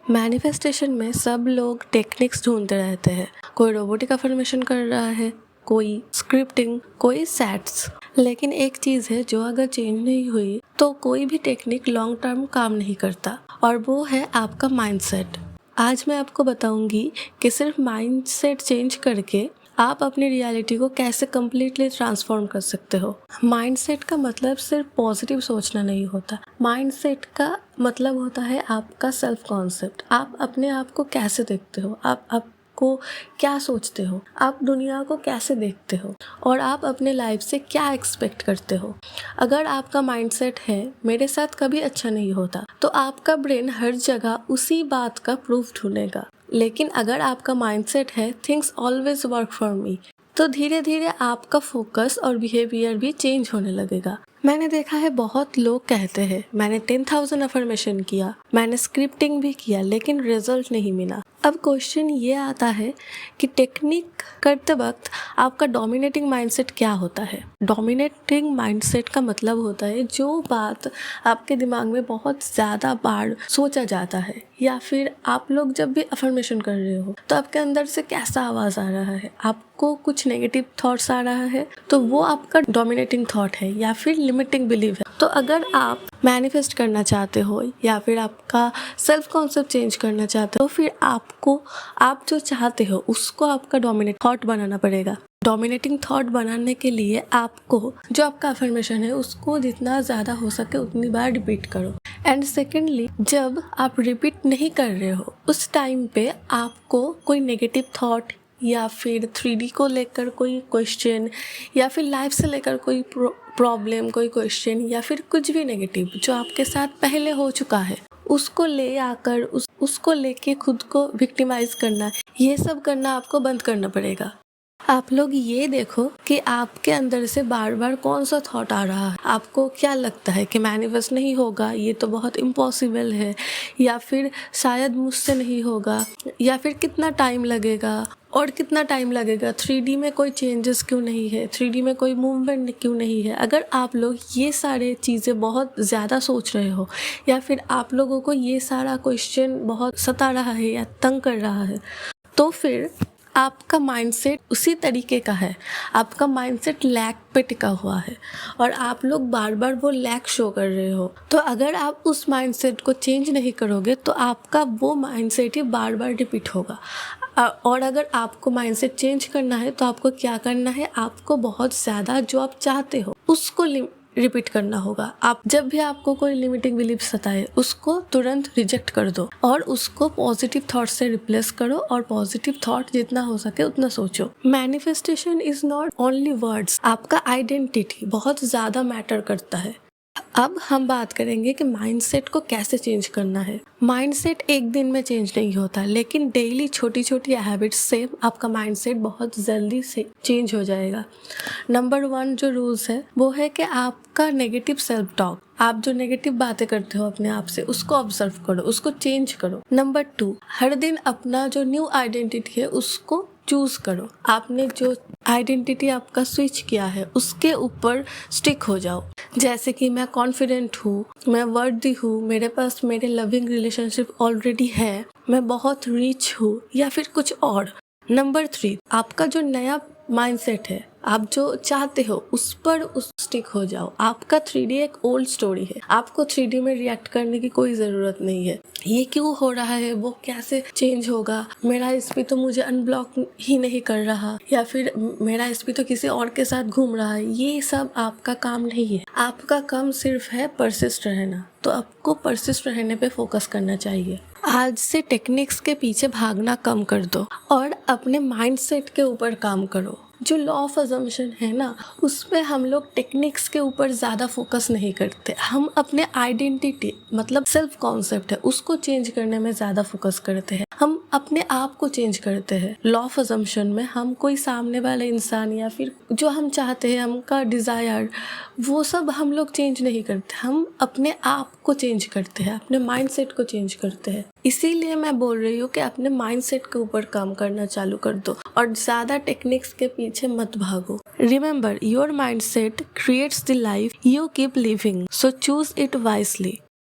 Manifestation में सब लोग टेक्निक्स ढूंढते रहते हैं। कोई रोबोटिक अफर्मेशन कर रहा है, कोई स्क्रिप्टिंग, कोई सैट्स। लेकिन एक चीज़ है जो अगर चेंज नहीं हुई तो कोई भी टेक्निक लॉन्ग टर्म काम नहीं करता, और वो है आपका माइंडसेट। आज मैं आपको बताऊंगी कि सिर्फ माइंडसेट चेंज करके आप अपनी रियलिटी को कैसे कम्प्लीटली ट्रांसफॉर्म कर सकते हो। माइंडसेट का मतलब सिर्फ पॉजिटिव सोचना नहीं होता। माइंडसेट का मतलब होता है आपका सेल्फ कॉन्सेप्ट। आप अपने आप को कैसे देखते हो, आप को क्या सोचते हो, आप दुनिया को कैसे देखते हो, और आप अपने लाइफ से क्या एक्सपेक्ट करते हो। अगर आपका माइंडसेट है मेरे साथ कभी अच्छा नहीं होता, तो आपका ब्रेन हर जगह उसी बात का प्रूफ ढूंढेगा। लेकिन अगर आपका माइंडसेट है things always work for me, तो धीरे धीरे आपका फोकस और बिहेवियर भी चेंज होने लगेगा। मैंने देखा है बहुत लोग कहते हैं मैंने 10,000 अफर्मेशन किया, मैंने स्क्रिप्टिंग भी किया, लेकिन रिजल्ट नहीं मिला। अब क्वेश्चन ये आता है कि टेक्निक करते वक्त आपका डोमिनेटिंग माइंडसेट क्या होता है। डोमिनेटिंग माइंडसेट का मतलब होता है जो बात आपके दिमाग में बहुत ज़्यादा बार सोचा जाता है, या फिर आप लोग जब भी अफर्मेशन कर रहे हो तो आपके अंदर से कैसा आवाज़ आ रहा है, आपको कुछ नेगेटिव थॉट्स आ रहा है, तो वो आपका डोमिनेटिंग थॉट है या फिर लिमिटिंग बिलीव है। तो अगर आप मैनिफेस्ट करना चाहते हो या फिर आपका सेल्फ कॉन्सेप्ट चेंज करना चाहते हो, फिर आपको आप जो चाहते हो उसको आपका डोमिनेट थॉट बनाना पड़ेगा। डोमिनेटिंग थॉट बनाने के लिए आपको जो आपका अफर्मेशन है उसको जितना ज़्यादा हो सके उतनी बार रिपीट करो। एंड सेकेंडली, जब आप रिपीट नहीं कर रहे हो उस टाइम पे आपको कोई नेगेटिव थॉट या फिर 3D को लेकर कोई क्वेश्चन या फिर लाइफ से लेकर कोई प्रॉब्लम, कोई क्वेश्चन या फिर कुछ भी नेगेटिव जो आपके साथ पहले हो चुका है उसको ले आकर उसको लेके खुद को विक्टिमाइज करना, ये सब करना आपको बंद करना पड़ेगा। आप लोग ये देखो कि आपके अंदर से बार बार कौन सा थॉट आ रहा है। आपको क्या लगता है कि मैनिफेस्ट नहीं होगा, ये तो बहुत इम्पॉसिबल है, या फिर शायद मुझसे नहीं होगा, या फिर कितना टाइम लगेगा, और कितना टाइम लगेगा, 3D में कोई चेंजेस क्यों नहीं है, 3D में कोई मूवमेंट क्यों नहीं है। अगर आप लोग ये सारे चीज़ें बहुत ज़्यादा सोच रहे हो या फिर आप लोगों को ये सारा क्वेश्चन बहुत सता रहा है या तंग कर रहा है, तो फिर आपका माइंडसेट उसी तरीके का है। आपका माइंडसेट लैक पे टिका हुआ है और आप लोग बार बार वो लैक शो कर रहे हो। तो अगर आप उस माइंडसेट को चेंज नहीं करोगे तो आपका वो माइंडसेट ही बार बार रिपीट होगा। और अगर आपको माइंडसेट चेंज करना है तो आपको क्या करना है, आपको बहुत ज़्यादा जो आप चाहते हो उसको रिपीट करना होगा। आप जब भी आपको कोई लिमिटिंग बिलीफ सताए उसको तुरंत रिजेक्ट कर दो और उसको पॉजिटिव थॉट से रिप्लेस करो, और पॉजिटिव थॉट जितना हो सके उतना सोचो। Manifestation is not only words, आपका आइडेंटिटी बहुत ज़्यादा मैटर करता है। अब हम बात करेंगे कि माइंडसेट को कैसे चेंज करना है। माइंडसेट एक दिन में चेंज नहीं होता, लेकिन डेली छोटी छोटी हैबिट्स से आपका माइंडसेट बहुत जल्दी से चेंज हो जाएगा। नंबर 1 जो रूल्स है वो है कि आपका नेगेटिव सेल्फ टॉक, आप जो नेगेटिव बातें करते हो अपने आप से उसको ऑब्जर्व करो, उसको चेंज करो। नंबर 2, हर दिन अपना जो न्यू आइडेंटिटी है उसको चूज करो। आपने जो आइडेंटिटी आपका स्विच किया है उसके ऊपर स्टिक हो जाओ। जैसे कि मैं कॉन्फिडेंट हूँ, मैं वर्दी हूँ, मेरे पास मेरे लविंग रिलेशनशिप ऑलरेडी है, मैं बहुत रिच हूँ, या फिर कुछ और। नंबर 3, आपका जो नया माइंडसेट है, आप जो चाहते हो उस पर स्टिक हो जाओ। आपका 3D एक ओल्ड स्टोरी है, आपको 3D में रिएक्ट करने की कोई ज़रूरत नहीं है। ये क्यों हो रहा है, वो कैसे चेंज होगा, मेरा SP तो मुझे अनब्लॉक ही नहीं कर रहा, या फिर मेरा SP तो किसी और के साथ घूम रहा है, ये सब आपका काम नहीं है। आपका काम सिर्फ है परसिस्ट रहना, तो आपको परसिस्ट रहने पे फोकस करना चाहिए। आज से टेक्निक्स के पीछे भागना कम कर दो और अपने माइंडसेट के ऊपर काम करो। जो लॉ ऑफ अजम्पशन है ना, उसमें हम लोग टेक्निक्स के ऊपर ज़्यादा फोकस नहीं करते। हम अपने आइडेंटिटी मतलब सेल्फ कॉन्सेप्ट है उसको चेंज करने में ज़्यादा फोकस करते हैं। हम अपने आप को चेंज करते हैं। लॉ ऑफ अजम्पशन में हम कोई सामने वाले इंसान या फिर जो हम चाहते हैं, हमका डिज़ायर, वो सब हम लोग चेंज नहीं करते। हम अपने आप को चेंज करते हैं, अपने माइंडसेट को चेंज करते हैं। इसीलिए मैं बोल रही हूँ कि अपने माइंडसेट के ऊपर काम करना चालू कर दो और ज़्यादा टेक्निक्स के पीछे मत भागो। Remember, your mindset creates the life you keep living, so choose it wisely.